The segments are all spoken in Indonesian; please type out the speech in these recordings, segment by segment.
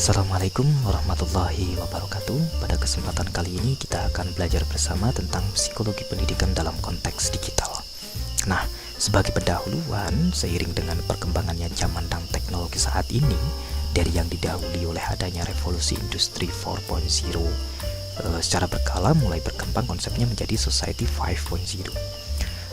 Assalamualaikum warahmatullahi wabarakatuh. Pada kesempatan kali ini kita akan belajar bersama tentang psikologi pendidikan dalam konteks digital. Nah, sebagai pendahuluan, seiring dengan perkembangannya zaman dan teknologi saat ini, dari yang didahului oleh adanya revolusi industri 4.0, secara berkala mulai berkembang konsepnya menjadi Society 5.0.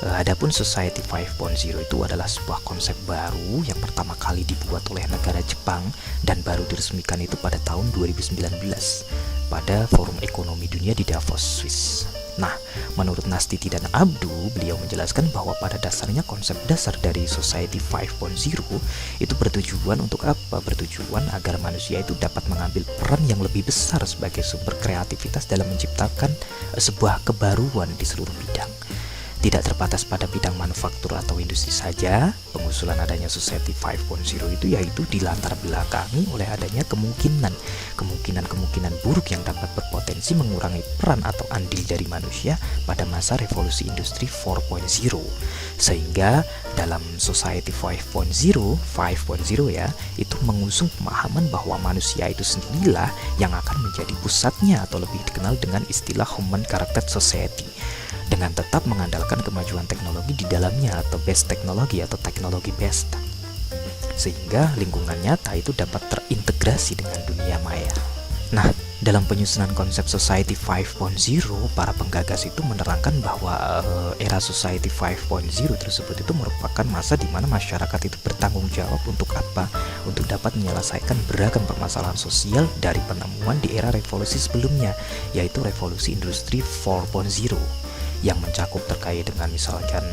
Adapun Society 5.0 itu adalah sebuah konsep baru yang pertama kali dibuat oleh negara Jepang dan baru diresmikan itu pada tahun 2019 pada Forum Ekonomi Dunia di Davos, Swiss. Nah, menurut Nastiti dan Abdu, beliau menjelaskan bahwa pada dasarnya konsep dasar dari Society 5.0 itu bertujuan untuk apa? Bertujuan agar manusia itu dapat mengambil peran yang lebih besar sebagai sumber kreativitas dalam menciptakan sebuah kebaruan di seluruh bidang. Tidak terbatas pada bidang manufaktur atau industri saja, pengusulan adanya Society 5.0 itu yaitu dilatar belakangi oleh adanya kemungkinan buruk yang dapat berpotensi mengurangi peran atau andil dari manusia pada masa revolusi industri 4.0. Sehingga dalam Society 5.0 ya, itu mengusung pemahaman bahwa manusia itu sendirilah yang akan menjadi pusatnya atau lebih dikenal dengan istilah Human Character Society, dengan tetap mengandalkan kemajuan teknologi di dalamnya atau best teknologi atau teknologi best, sehingga lingkungan nyata itu dapat terintegrasi dengan dunia maya. Nah, dalam penyusunan konsep Society 5.0, para penggagas itu menerangkan bahwa era Society 5.0 tersebut itu merupakan masa di mana masyarakat itu bertanggung jawab untuk apa? Untuk dapat menyelesaikan beragam permasalahan sosial dari penemuan di era revolusi sebelumnya, yaitu revolusi industri 4.0. yang mencakup terkait dengan misalkan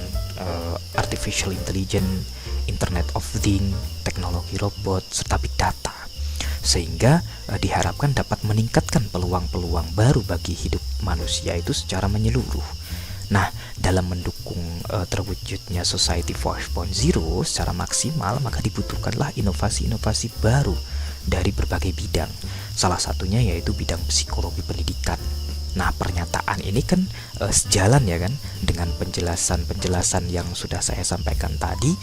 artificial intelligence, Internet of Things, teknologi robot, serta big data, sehingga diharapkan dapat meningkatkan peluang-peluang baru bagi hidup manusia itu secara menyeluruh. Nah, dalam mendukung terwujudnya Society 5.0 secara maksimal, maka dibutuhkanlah inovasi-inovasi baru dari berbagai bidang. Salah satunya yaitu bidang psikologi pendidikan. Nah, pernyataan ini kan sejalan ya kan dengan penjelasan yang sudah saya sampaikan tadi,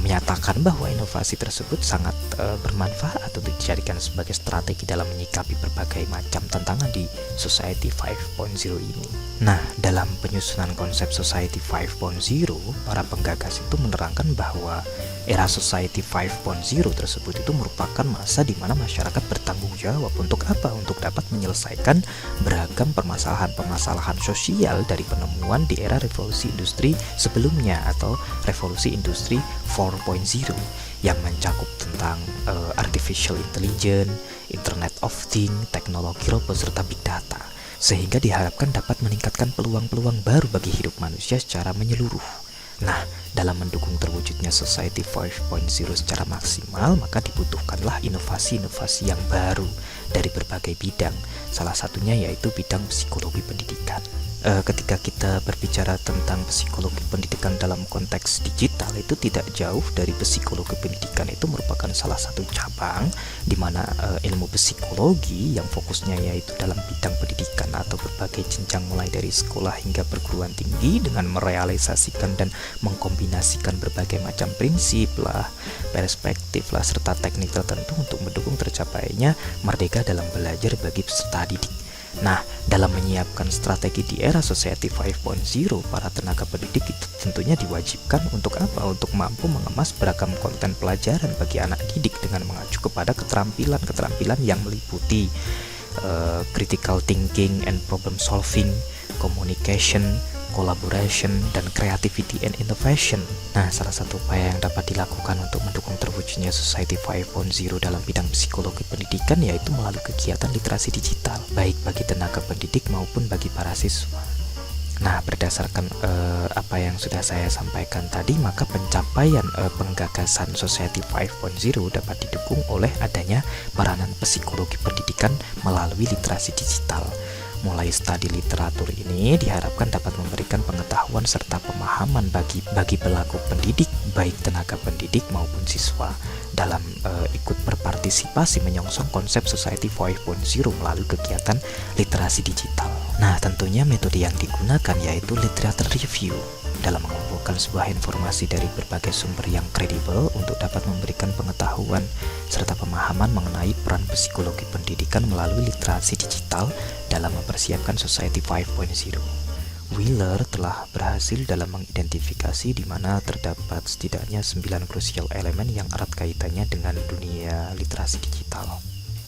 menyatakan bahwa inovasi tersebut sangat bermanfaat untuk dijadikan sebagai strategi dalam menyikapi berbagai macam tantangan di Society 5.0 ini. Nah, dalam penyusunan konsep Society 5.0, para penggagas itu menerangkan bahwa era Society 5.0 tersebut itu merupakan masa di mana masyarakat bertanggung jawab untuk apa? Untuk dapat menyelesaikan beragam permasalahan sosial dari penemuan di era revolusi industri sebelumnya atau revolusi industri 4.0 yang mencakup tentang artificial intelligence, Internet of Things, teknologi robot, serta big data, sehingga diharapkan dapat meningkatkan peluang-peluang baru bagi hidup manusia secara menyeluruh. Nah, dalam mendukung terwujudnya Society 5.0 secara maksimal, maka dibutuhkanlah inovasi-inovasi yang baru dari berbagai bidang. Salah satunya yaitu bidang psikologi pendidikan. Ketika kita berbicara tentang psikologi pendidikan dalam konteks digital, itu tidak jauh dari psikologi pendidikan. Itu merupakan salah satu cabang di mana ilmu psikologi yang fokusnya yaitu dalam bidang pendidikan atau berbagai jenjang mulai dari sekolah hingga perguruan tinggi, dengan merealisasikan dan mengkombinasikan berbagai macam prinsip lah, perspektif lah, serta teknik tertentu untuk mendukung tercapainya merdeka dalam belajar bagi peserta didik. Nah, dalam menyiapkan strategi di era Society 5.0, para tenaga pendidik itu tentunya diwajibkan untuk apa? Untuk mampu mengemas beragam konten pelajaran bagi anak didik dengan mengacu kepada keterampilan yang meliputi critical thinking and problem solving, communication, collaboration, dan creativity and innovation. Nah, salah satu upaya yang dapat dilakukan untuk mendukung terwujudnya Society 5.0 dalam bidang psikologi pendidikan yaitu melalui kegiatan literasi digital, baik bagi tenaga pendidik maupun bagi para siswa. Nah, berdasarkan apa yang sudah saya sampaikan tadi, maka pencapaian penggagasan Society 5.0 dapat didukung oleh adanya peranan psikologi pendidikan melalui literasi digital. Mulai studi literatur ini diharapkan dapat memberikan pengetahuan serta pemahaman bagi pelaku pendidik baik tenaga pendidik maupun siswa dalam ikut berpartisipasi menyongsong konsep Society 5.0 melalui kegiatan literasi digital. Nah, tentunya metode yang digunakan yaitu literature review dalam mengumpulkan sebuah informasi dari berbagai sumber yang kredibel untuk dapat memberikan pengetahuan serta pemahaman mengenai peran psikologi pendidikan melalui literasi digital dalam mempersiapkan Society 5.0. Wheeler telah berhasil dalam mengidentifikasi di mana terdapat setidaknya 9 krusial elemen yang erat kaitannya dengan dunia literasi digital.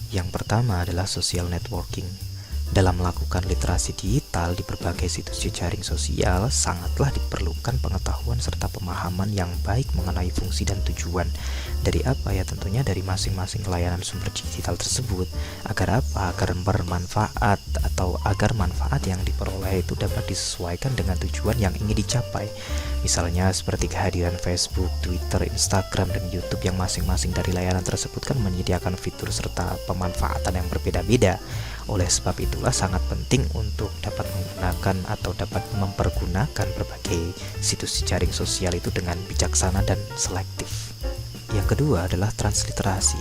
Yang pertama adalah social networking. Dalam melakukan literasi digital di berbagai situs jejaring sosial, sangatlah diperlukan pengetahuan serta pemahaman yang baik mengenai fungsi dan tujuan dari apa ya, tentunya dari masing-masing layanan sumber digital tersebut. Agar apa? Agar bermanfaat atau agar manfaat yang diperoleh itu dapat disesuaikan dengan tujuan yang ingin dicapai. Misalnya seperti kehadiran Facebook, Twitter, Instagram, dan YouTube yang masing-masing dari layanan tersebut kan menyediakan fitur serta pemanfaatan yang berbeda-beda. Oleh sebab itulah sangat penting untuk dapat menggunakan atau dapat mempergunakan berbagai situs jejaring sosial itu dengan bijaksana dan selektif. Yang kedua adalah transliterasi.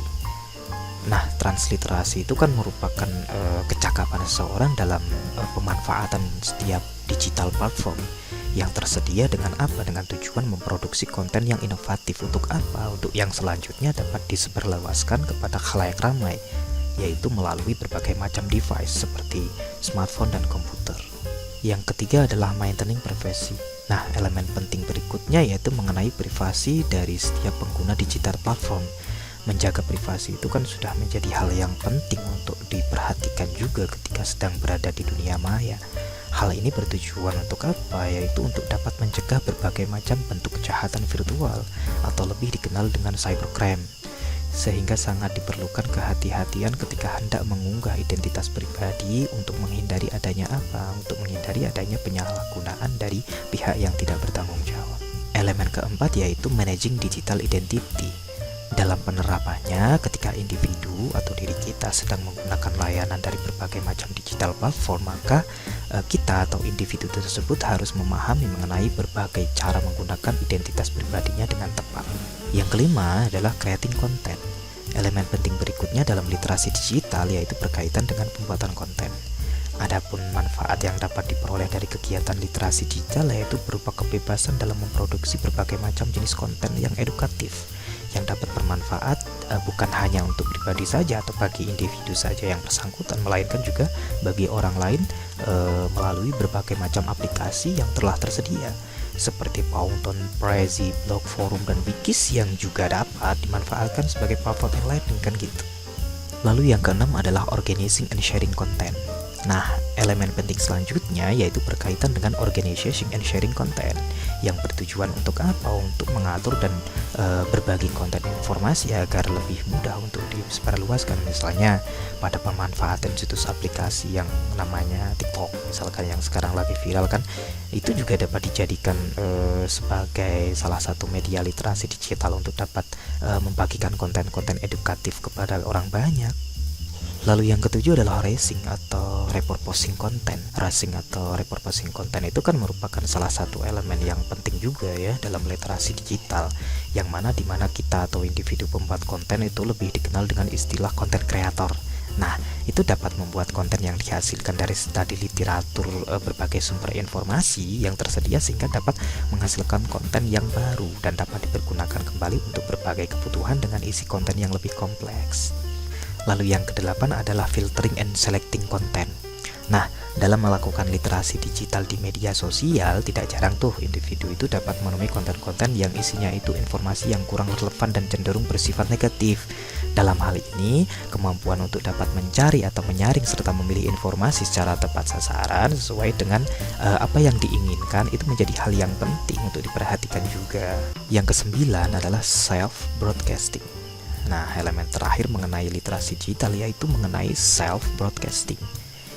Nah, transliterasi itu kan merupakan kecakapan seseorang dalam pemanfaatan setiap digital platform yang tersedia dengan apa? Dengan tujuan memproduksi konten yang inovatif. Untuk apa? Untuk yang selanjutnya dapat disebarluaskan kepada khalayak ramai, yaitu melalui berbagai macam device seperti smartphone dan komputer. Yang ketiga adalah maintaining privacy. Nah, elemen penting berikutnya yaitu mengenai privasi dari setiap pengguna digital platform. Menjaga privasi itu kan sudah menjadi hal yang penting untuk diperhatikan juga ketika sedang berada di dunia maya. Hal ini bertujuan untuk apa? Yaitu untuk dapat mencegah berbagai macam bentuk kejahatan virtual atau lebih dikenal dengan cybercrime. Sehingga sangat diperlukan kehati-hatian ketika hendak mengunggah identitas pribadi untuk menghindari adanya apa? Untuk menghindari adanya penyalahgunaan dari pihak yang tidak bertanggung jawab. Elemen keempat yaitu managing digital identity. Dalam penerapannya, ketika individu atau diri kita sedang menggunakan layanan dari berbagai macam digital platform, maka kita atau individu tersebut harus memahami mengenai berbagai cara menggunakan identitas pribadinya dengan tepat. Yang kelima adalah creating content. Elemen penting berikutnya dalam literasi digital yaitu berkaitan dengan pembuatan konten. Adapun manfaat yang dapat diperoleh dari kegiatan literasi digital yaitu berupa kebebasan dalam memproduksi berbagai macam jenis konten yang edukatif yang dapat bermanfaat bukan hanya untuk pribadi saja atau bagi individu saja yang bersangkutan, melainkan juga bagi orang lain melalui berbagai macam aplikasi yang telah tersedia seperti Fountain, Prezi, blog, forum, dan wikis yang juga dapat dimanfaatkan sebagai platform enlightening kan gitu. Lalu yang keenam adalah organizing and sharing content. Nah, elemen penting selanjutnya yaitu berkaitan dengan organization and sharing content yang bertujuan untuk apa? Untuk mengatur dan berbagi konten informasi agar lebih mudah untuk disebarluaskan. Misalnya pada pemanfaatan situs aplikasi yang namanya TikTok, misalkan yang sekarang lagi viral kan, itu juga dapat dijadikan sebagai salah satu media literasi digital untuk dapat membagikan konten-konten edukatif kepada orang banyak. Lalu yang ketujuh adalah racing atau repurposing konten. Racing atau repurposing konten itu kan merupakan salah satu elemen yang penting juga ya dalam literasi digital, yang mana dimana kita atau individu pembuat konten itu lebih dikenal dengan istilah konten kreator. Nah, itu dapat membuat konten yang dihasilkan dari studi literatur berbagai sumber informasi yang tersedia sehingga dapat menghasilkan konten yang baru dan dapat dipergunakan kembali untuk berbagai kebutuhan dengan isi konten yang lebih kompleks. Lalu yang kedelapan adalah filtering and selecting content. Nah, dalam melakukan literasi digital di media sosial, tidak jarang tuh individu itu dapat menemui konten-konten yang isinya itu informasi yang kurang relevan dan cenderung bersifat negatif. Dalam hal ini, kemampuan untuk dapat mencari atau menyaring serta memilih informasi secara tepat sasaran sesuai dengan apa yang diinginkan itu menjadi hal yang penting untuk diperhatikan juga. Yang kesembilan adalah self-broadcasting. Nah, elemen terakhir mengenai literasi digital yaitu mengenai self-broadcasting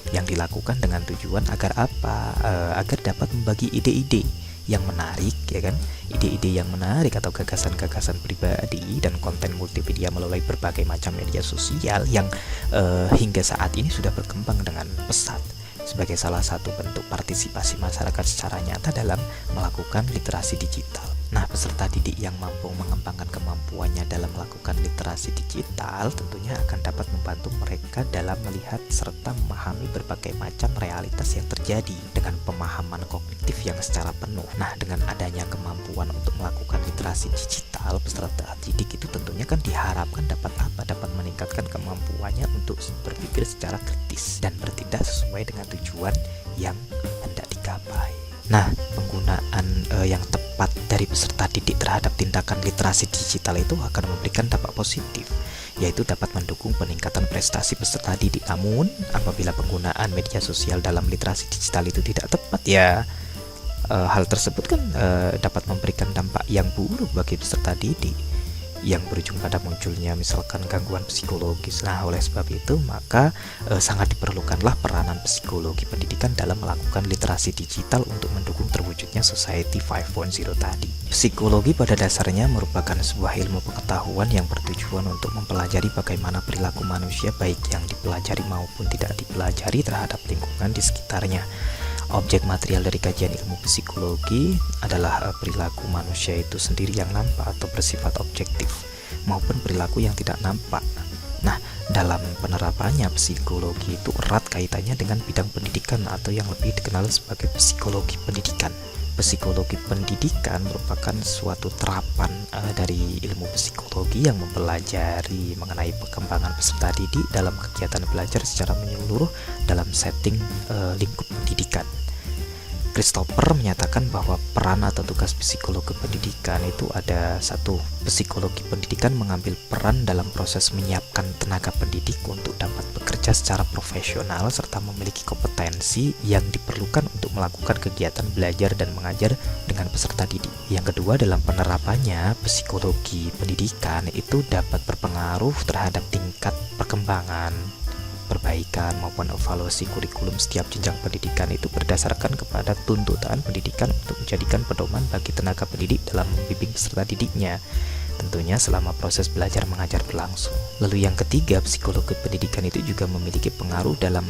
yang dilakukan dengan tujuan agar apa? Agar dapat membagi ide-ide yang menarik, ya kan? Ide-ide yang menarik atau gagasan-gagasan pribadi dan konten multimedia melalui berbagai macam media sosial yang hingga saat ini sudah berkembang dengan pesat sebagai salah satu bentuk partisipasi masyarakat secara nyata dalam melakukan literasi digital. Nah, peserta didik yang mampu mengembangkan kemampuannya dalam melakukan literasi digital tentunya akan dapat membantu mereka dalam melihat serta memahami berbagai macam realitas yang terjadi dengan pemahaman kognitif yang secara penuh. Nah, dengan adanya kemampuan untuk melakukan literasi digital, peserta didik itu tentunya kan diharapkan dapat dapat meningkatkan kemampuannya untuk berpikir secara kritis dan bertindak sesuai dengan tujuan yang hendak digapai. Nah, penggunaan yang tepat dari peserta didik terhadap tindakan literasi digital itu akan memberikan dampak positif, yaitu dapat mendukung peningkatan prestasi peserta didik. Namun, apabila penggunaan media sosial dalam literasi digital itu tidak tepat, ya hal tersebut kan dapat memberikan dampak yang buruk bagi peserta didik, yang berujung pada munculnya misalkan gangguan psikologis. Nah, oleh sebab itu maka sangat diperlukanlah peranan psikologi pendidikan dalam melakukan literasi digital untuk mendukung terwujudnya Society 5.0 tadi. Psikologi pada dasarnya merupakan sebuah ilmu pengetahuan yang bertujuan untuk mempelajari bagaimana perilaku manusia baik yang dipelajari maupun tidak dipelajari terhadap lingkungan di sekitarnya. Objek material dari kajian ilmu psikologi adalah perilaku manusia itu sendiri yang nampak atau bersifat objektif maupun perilaku yang tidak nampak. Nah, dalam penerapannya psikologi itu erat kaitannya dengan bidang pendidikan atau yang lebih dikenal sebagai psikologi pendidikan. Psikologi pendidikan merupakan suatu terapan dari ilmu psikologi yang mempelajari mengenai perkembangan peserta didik dalam kegiatan belajar secara menyeluruh dalam setting lingkup pendidikan. Christopher menyatakan bahwa peran atau tugas psikologi pendidikan itu ada satu. Psikologi pendidikan mengambil peran dalam proses menyiapkan tenaga pendidik untuk dapat bekerja secara profesional serta memiliki kompetensi yang diperlukan untuk melakukan kegiatan belajar dan mengajar dengan peserta didik. Yang kedua, dalam penerapannya psikologi pendidikan itu dapat berpengaruh terhadap tingkat perkembangan, perbaikan maupun evaluasi kurikulum setiap jenjang pendidikan itu berdasarkan kepada tuntutan pendidikan untuk menjadikan pedoman bagi tenaga pendidik dalam membimbing peserta didiknya, tentunya selama proses belajar mengajar berlangsung. Lalu yang ketiga, psikologi pendidikan itu juga memiliki pengaruh dalam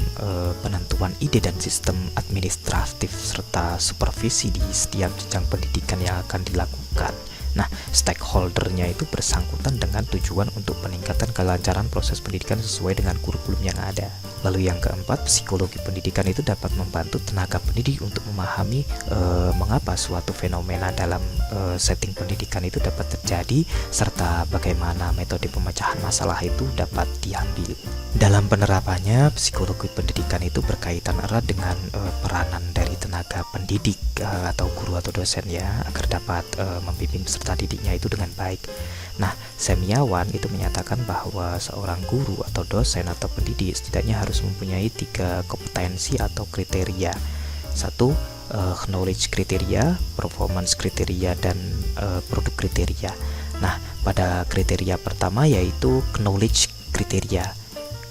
penentuan ide dan sistem administratif serta supervisi di setiap jenjang pendidikan yang akan dilakukan. Nah, stakeholdernya itu bersangkutan dengan tujuan untuk peningkatan kelancaran proses pendidikan sesuai dengan kurikulum yang ada. Lalu yang keempat, psikologi pendidikan itu dapat membantu tenaga pendidik untuk memahami mengapa suatu fenomena dalam setting pendidikan itu dapat terjadi serta bagaimana metode pemecahan masalah itu dapat diambil. Dalam penerapannya, psikologi pendidikan itu berkaitan erat dengan peranan dari tenaga pendidik atau guru atau dosen ya, agar dapat membimbing peserta didiknya itu dengan baik. Nah, Semiawan itu menyatakan bahwa seorang guru atau dosen atau pendidik setidaknya harus mempunyai 3 kompetensi atau kriteria. 1. Knowledge kriteria, performance kriteria, dan produk kriteria. Nah, pada kriteria pertama yaitu knowledge kriteria.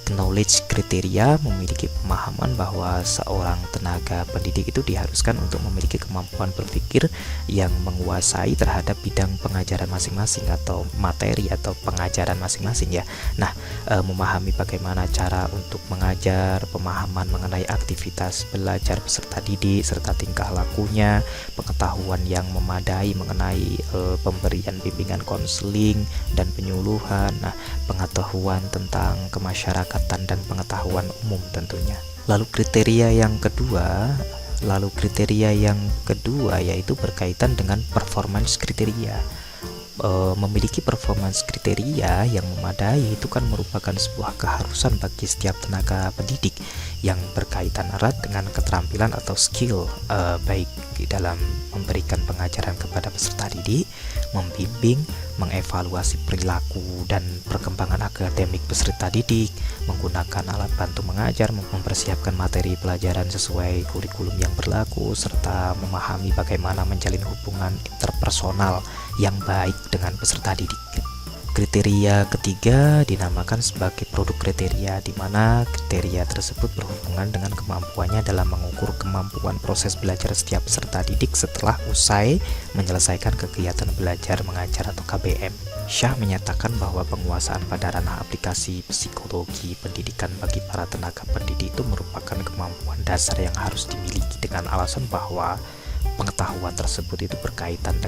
Knowledge kriteria memiliki pemahaman bahwa seorang tenaga pendidik itu diharuskan untuk memiliki kemampuan berpikir yang menguasai terhadap bidang pengajaran masing-masing atau materi atau pengajaran masing-masing ya. Nah, memahami bagaimana cara untuk mengajar, pemahaman mengenai aktivitas belajar peserta didik serta tingkah lakunya, pengetahuan yang memadai mengenai pemberian bimbingan konseling dan penyuluhan. Nah, pengetahuan tentang kemasyarakatan dan pengetahuan umum tentunya. Lalu kriteria yang kedua yaitu berkaitan dengan performance kriteria. Memiliki performance kriteria yang memadai itu kan merupakan sebuah keharusan bagi setiap tenaga pendidik yang berkaitan erat dengan keterampilan atau skill baik di dalam memberikan pengajaran kepada peserta didik, membimbing, mengevaluasi perilaku dan perkembangan akademik peserta didik, menggunakan alat bantu mengajar, mempersiapkan materi pelajaran sesuai kurikulum yang berlaku, serta memahami bagaimana menjalin hubungan interpersonal yang baik dengan peserta didik. Kriteria ketiga dinamakan sebagai produk kriteria, di mana kriteria tersebut berhubungan dengan kemampuannya dalam mengukur kemampuan proses belajar setiap peserta didik setelah usai menyelesaikan kegiatan belajar mengajar atau KBM. Syah menyatakan bahwa penguasaan pada ranah aplikasi psikologi pendidikan bagi para tenaga pendidik itu merupakan kemampuan dasar yang harus dimiliki dengan alasan bahwa pengetahuan tersebut itu berkaitan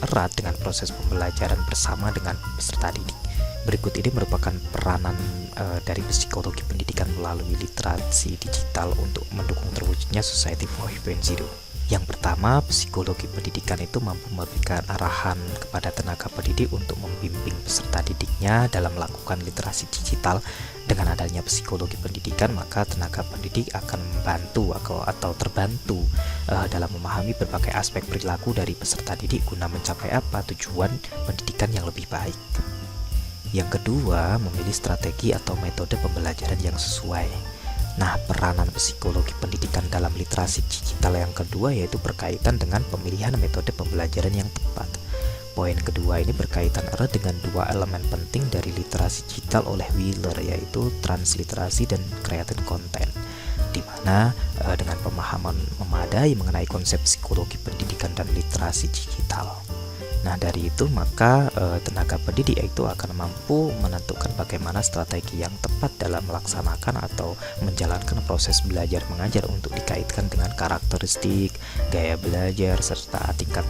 erat dengan proses pembelajaran bersama dengan peserta didik. Berikut ini merupakan peranan dari psikologi pendidikan melalui literasi digital untuk mendukung terwujudnya Society 4.0. Yang pertama, psikologi pendidikan itu mampu memberikan arahan kepada tenaga pendidik untuk membimbing peserta didiknya dalam melakukan literasi digital. Dengan adanya psikologi pendidikan, maka tenaga pendidik akan membantu atau terbantu dalam memahami berbagai aspek perilaku dari peserta didik guna mencapai tujuan pendidikan yang lebih baik. Yang kedua, memilih strategi atau metode pembelajaran yang sesuai. Nah, peranan psikologi pendidikan dalam literasi digital yang kedua yaitu berkaitan dengan pemilihan metode pembelajaran yang tepat. Poin kedua ini berkaitan erat dengan dua elemen penting dari literasi digital oleh Wheeler, yaitu transliterasi dan creating content, di mana dengan pemahaman memadai mengenai konsep psikologi pendidikan dan literasi digital. Nah, dari itu maka tenaga pendidik itu akan mampu menentukan bagaimana strategi yang tepat dalam melaksanakan atau menjalankan proses belajar mengajar untuk dikaitkan dengan karakteristik, gaya belajar, serta tingkat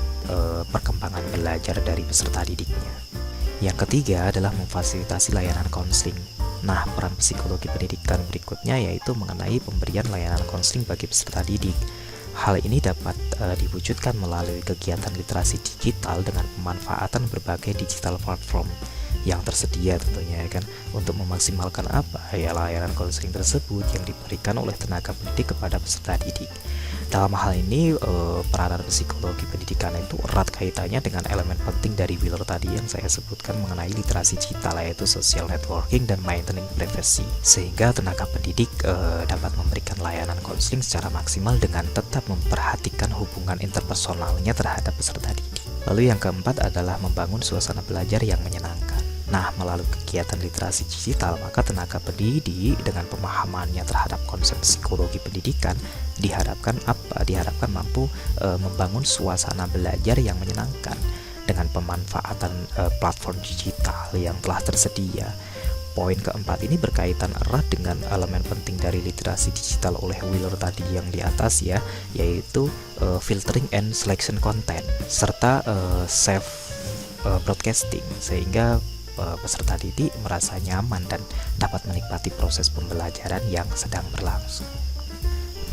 perkembangan belajar dari peserta didiknya. Yang ketiga adalah memfasilitasi layanan konseling. Nah, peran psikologi pendidikan berikutnya yaitu mengenai pemberian layanan konseling bagi peserta didik. Hal ini dapat diwujudkan melalui kegiatan literasi digital dengan pemanfaatan berbagai digital platform yang tersedia tentunya kan, untuk memaksimalkan layanan konseling tersebut yang diberikan oleh tenaga pendidik kepada peserta didik. Dalam hal ini peranan psikologi pendidikan itu erat kaitannya dengan elemen penting dari Wheeler tadi yang saya sebutkan mengenai literasi digital, yaitu social networking dan maintaining privacy, sehingga tenaga pendidik dapat memberikan layanan konseling secara maksimal dengan tetap memperhatikan hubungan interpersonalnya terhadap peserta didik. Lalu yang keempat adalah membangun suasana belajar yang menyenangkan. Nah, melalui kegiatan literasi digital, maka tenaga pendidik dengan pemahamannya terhadap konsep psikologi pendidikan diharapkan mampu membangun suasana belajar yang menyenangkan dengan pemanfaatan platform digital yang telah tersedia. Poin keempat ini berkaitan erat dengan elemen penting dari literasi digital oleh Wheeler tadi yang di atas ya, yaitu filtering and selection content serta safe broadcasting, sehingga peserta didik merasa nyaman dan dapat menikmati proses pembelajaran yang sedang berlangsung.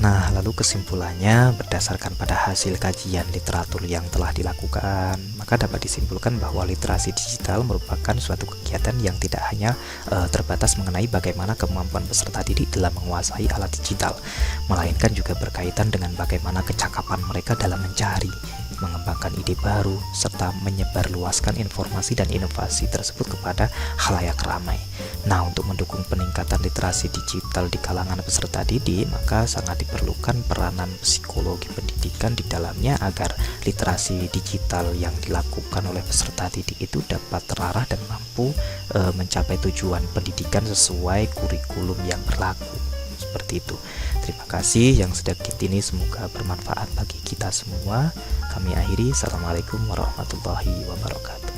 Nah, lalu kesimpulannya, berdasarkan pada hasil kajian literatur yang telah dilakukan, maka dapat disimpulkan bahwa literasi digital merupakan suatu kegiatan yang tidak hanya terbatas mengenai bagaimana kemampuan peserta didik dalam menguasai alat digital, melainkan juga berkaitan dengan bagaimana kecakapan mereka dalam mencari, mengembangkan ide baru, serta menyebarluaskan informasi dan inovasi tersebut kepada khalayak ramai. Nah, untuk mendukung peningkatan literasi digital di kalangan peserta didik, maka sangat diperlukan peranan psikologi pendidikan di dalamnya agar literasi digital yang dilakukan oleh peserta didik itu dapat terarah dan mampu mencapai tujuan pendidikan sesuai kurikulum yang berlaku. Seperti itu. Terima kasih, yang sedikit ini semoga bermanfaat bagi kita semua. Kami akhiri. Assalamualaikum warahmatullahi wabarakatuh.